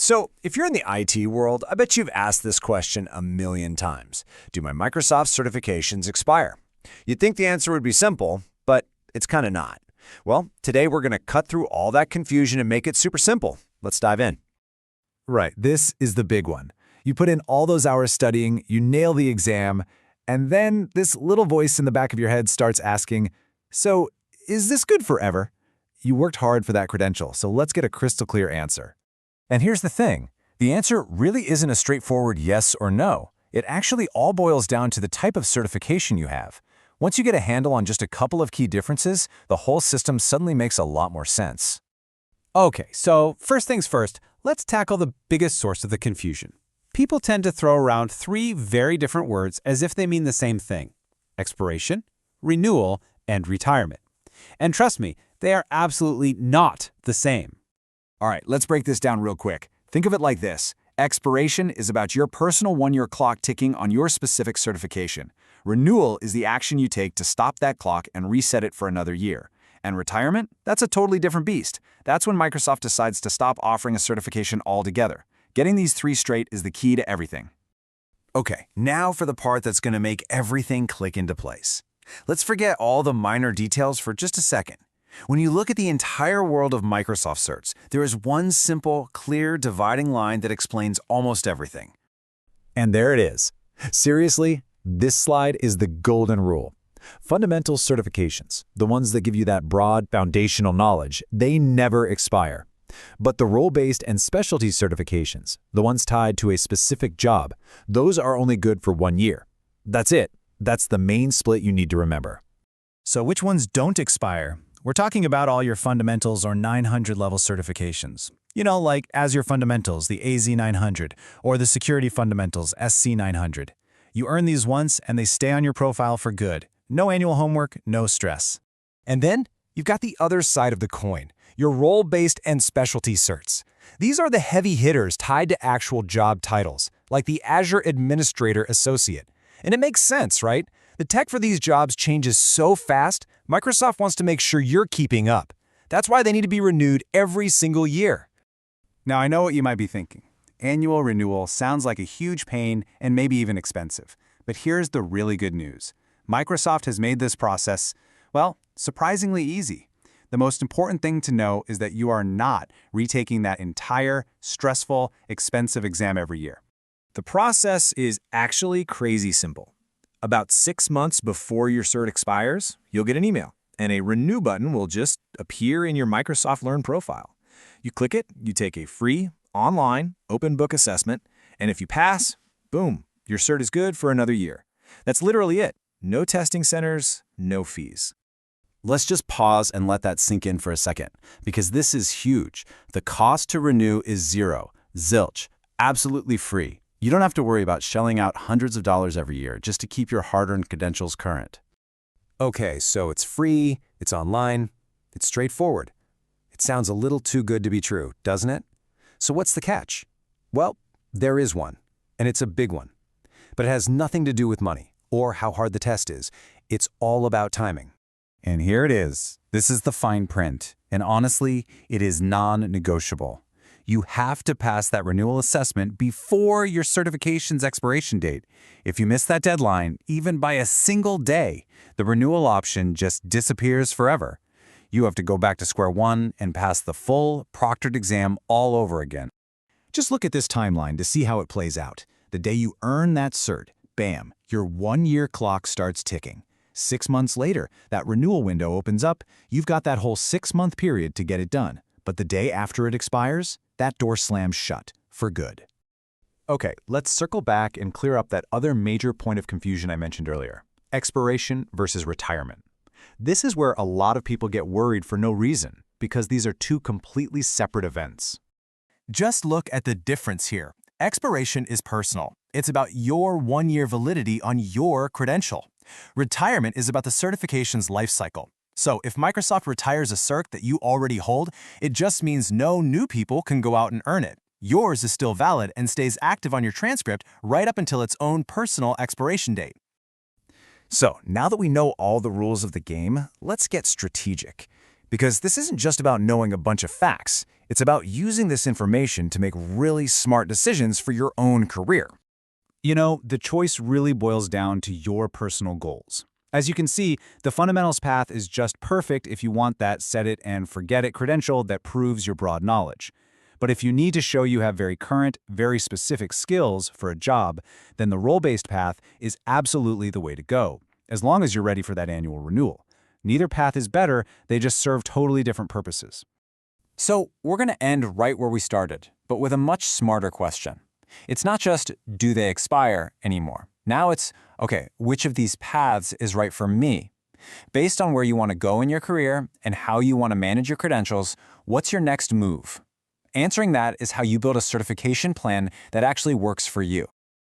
So, if you're in the IT world, I bet you've asked this question a million times. Do my Microsoft certifications expire? You'd think the answer would be simple, but it's kind of not. Well, today we're going to cut through all that confusion and make it super simple. Let's dive in. Right, this is the big one. You put in all those hours studying, you nail the exam, and then this little voice in the back of your head starts asking, so is this good forever? You worked hard for that credential, so let's get a crystal clear answer. And here's the thing, the answer really isn't a straightforward yes or no. It actually all boils down to the type of certification you have. Once you get a handle on just a couple of key differences, the whole system suddenly makes a lot more sense. Okay, so first things first, let's tackle the biggest source of the confusion. People tend to throw around three very different words as if they mean the same thing: expiration, renewal, and retirement. And trust me, they are absolutely not the same. All right, let's break this down real quick. Think of it like this. Expiration is about your personal one-year clock ticking on your specific certification. Renewal is the action you take to stop that clock and reset it for another year. And retirement? That's a totally different beast. That's when Microsoft decides to stop offering a certification altogether. Getting these three straight is the key to everything. Okay, now for the part that's going to make everything click into place. Let's forget all the minor details for just a second. When you look at the entire world of Microsoft certs, there is one simple, clear, dividing line that explains almost everything. And there it is. Seriously, this slide is the golden rule. Fundamental certifications, the ones that give you that broad foundational knowledge, they never expire. But the role-based and specialty certifications, the ones tied to a specific job, those are only good for 1 year. That's it. That's the main split you need to remember. So which ones don't expire? We're talking about all your fundamentals or 900 level certifications. You know, like Azure Fundamentals, the AZ900, or the Security Fundamentals, SC900. You earn these once and they stay on your profile for good. No annual homework, no stress. And then you've got the other side of the coin, your role-based and specialty certs. These are the heavy hitters tied to actual job titles, like the Azure Administrator Associate. And it makes sense, right? The tech for these jobs changes so fast, Microsoft wants to make sure you're keeping up. That's why they need to be renewed every single year. Now, I know what you might be thinking. Annual renewal sounds like a huge pain and maybe even expensive. But here's the really good news. Microsoft has made this process, well, surprisingly easy. The most important thing to know is that you are not retaking that entire, stressful, expensive exam every year. The process is actually crazy simple. About 6 months before your cert expires, you'll get an email, and a Renew button will just appear in your Microsoft Learn profile. You click it, you take a free, online, open book assessment, and if you pass, boom, your cert is good for another year. That's literally it. No testing centers, no fees. Let's just pause and let that sink in for a second, because this is huge. The cost to renew is zero, zilch, absolutely free. You don't have to worry about shelling out hundreds of dollars every year just to keep your hard-earned credentials current. Okay, so it's free, it's online, it's straightforward. It sounds a little too good to be true, doesn't it? So what's the catch? Well, there is one, and it's a big one. But it has nothing to do with money or how hard the test is. It's all about timing. And here it is. This is the fine print. And honestly, it is non-negotiable. You have to pass that renewal assessment before your certification's expiration date. If you miss that deadline, even by a single day, the renewal option just disappears forever. You have to go back to square one and pass the full proctored exam all over again. Just look at this timeline to see how it plays out. The day you earn that cert, bam, your 1-year clock starts ticking. 6 months later, that renewal window opens up. You've got that whole 6-month period to get it done. But the day after it expires, that door slams shut for good. Okay, let's circle back and clear up that other major point of confusion I mentioned earlier: expiration versus retirement. This is where a lot of people get worried for no reason, because these are two completely separate events. Just look at the difference here. Expiration is personal. It's about your 1-year validity on your credential. Retirement is about the certification's life cycle. So if Microsoft retires a cert that you already hold, it just means no new people can go out and earn it. Yours is still valid and stays active on your transcript right up until its own personal expiration date. So now that we know all the rules of the game, let's get strategic. Because this isn't just about knowing a bunch of facts. It's about using this information to make really smart decisions for your own career. You know, the choice really boils down to your personal goals. As you can see, the fundamentals path is just perfect if you want that set it and forget it credential that proves your broad knowledge. But if you need to show you have very current, very specific skills for a job, then the role-based path is absolutely the way to go, as long as you're ready for that annual renewal. Neither path is better, they just serve totally different purposes. So we're going to end right where we started, but with a much smarter question. It's not just, do they expire anymore? Now it's, okay, which of these paths is right for me? Based on where you want to go in your career and how you want to manage your credentials, what's your next move? Answering that is how you build a certification plan that actually works for you.